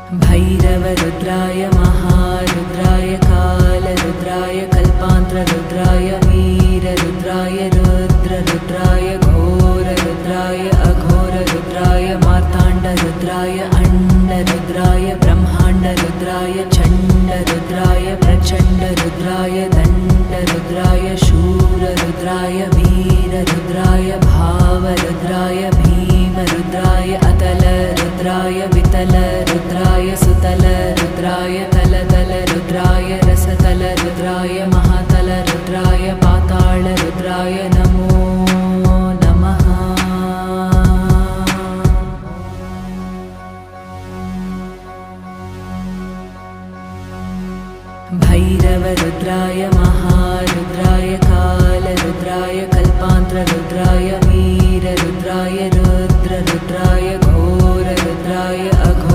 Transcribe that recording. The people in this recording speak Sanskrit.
भैरवरुद्राय महारुद्राय कालरुद्राय कल्पान्तरुद्राय वीररुद्राय रुद्ररुद्राय घोररुद्राय अघोररुद्राय मार्ताण्डरुद्राय अण्डरुद्राय ब्रह्माण्डरुद्राय चण्डरुद्राय प्रचण्डरुद्राय दण्डरुद्राय शूररुद्राय वीररुद्राय भावरुद्राय भीमरुद्राय अतलरुद्राय वितलरुद्राय सुतलरुद्राय तलतलरुद्राय रसतलरुद्राय महातलरुद्राय पातालरुद्राय नमो नमः। भैरवरुद्राय महारुद्राय कालरुद्राय कल्पान्तरुद्राय वीररुद्राय